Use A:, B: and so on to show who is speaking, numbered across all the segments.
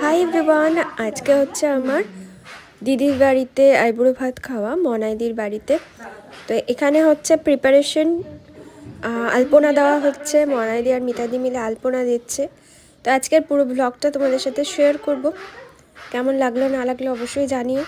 A: Hi everyone, আজকে হচ্ছে আমার দিদির বাড়িতে আইবুড়ো ভাত খাওয়া, মনাইদির বাড়িতে। তো এখানে হচ্ছে প্রিপারেশন, আলপনা দেওয়া হচ্ছে। মনাইদি আর মিতাদি মিলে আলপনা দিচ্ছে। তো আজকের পুরো ব্লগটা তোমাদের সাথে শেয়ার করব। কেমন লাগলো না লাগলো অবশ্যই জানিও।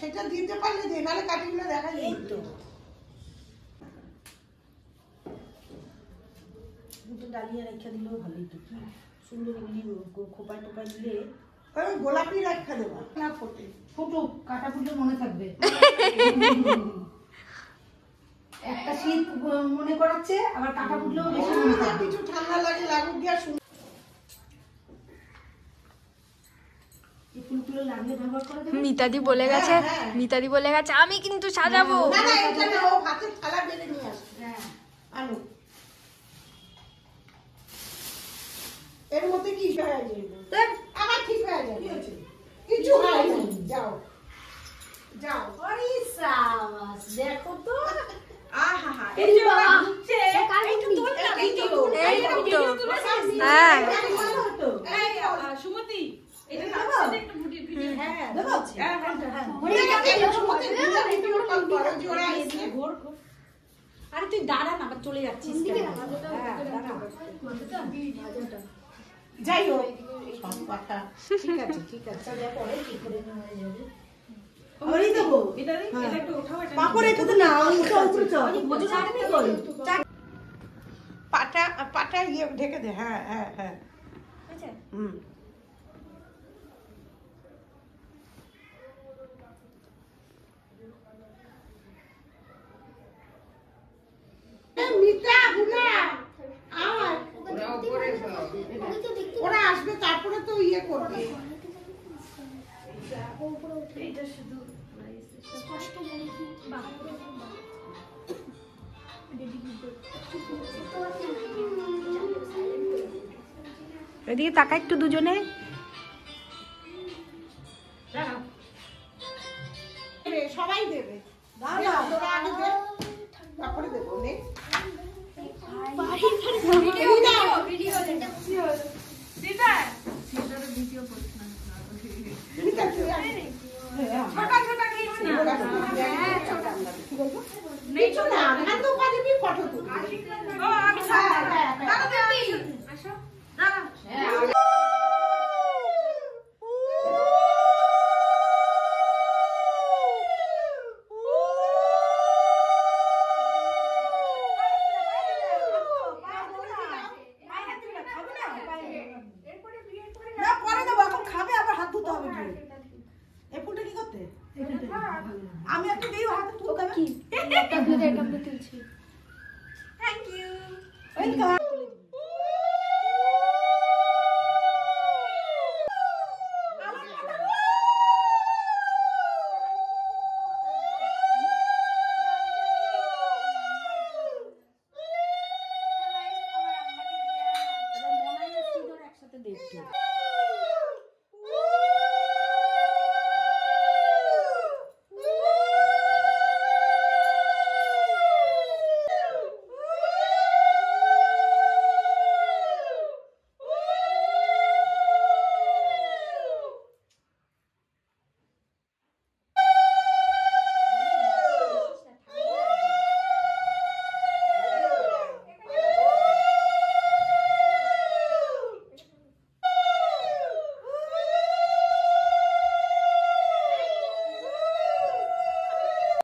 B: সেটা দিতে পারলে যে নালে কাটিগুলো দেখা যায় তো দুটো ডালিয়া রেখে দিলেও ভালোই তো কি সুন্দর এগুলি খোপায় টোপায় দিলে ওই গোলাপি রেখা দেবা না ফোটে ফটো কাটা ফুটলে মনে থাকবে একটা শীত মনে করাচ্ছে আবার কাটা ফুটলেও বেশি মনে থাকবে কিছু ঠান্ডা লাগে লাগুক গিয়া
A: মিতাদি বলে গেছে আমি কিন্তু সাজাবো।
B: না না এটা না, ও হাতে থালা বেড়ে নিয়ে আসবে। হ্যাঁ আনো এর মধ্যে কি হয়ে যাবে দেখ আবার ঠিক হয়ে যাবে কিছু হয় না। যাও যাও আরে সাবাস দেখো তো আহা হা এই যে হচ্ছে এইটা তোল না ভিডিও
A: এই তো হ্যাঁ
B: এই সুমতি এটা কাছে একটু ভিডিও হ্যাঁ দেবো হ্যাঁ হ্যাঁ মনে গেছে সুমতি ভিডিও কল করো জোড়া এসে ঘোর আরে তুই দাঁড়া না আবার চলে যাচ্ছিস হ্যাঁ দাঁড়া যাই হোক সব কথা ঠিক আছে যা পরে কি করে নিয়ে যাবে ওই দেবো এটা একটু উঠাও এটা পাপড় একটু না উঠো বুঝে যাবে কই পাটা ইয়ে ঢেকে দে হ্যাঁ হ্যাঁ হ্যাঁ আচ্ছা মিতা বুলা আর ওরা আসবে তারপরে তো ইয়ে করবে এটা শুধু স্পষ্ট বলি কি
A: এদিকে তাকা একটু দুজনে
B: সবাই দেবে তোরা আগে দে তারপরে দেবো নে আমি একটা দিই হাতে তুলতে কি এটা তুলছি থ্যাংক ইউ ওয়েলকাম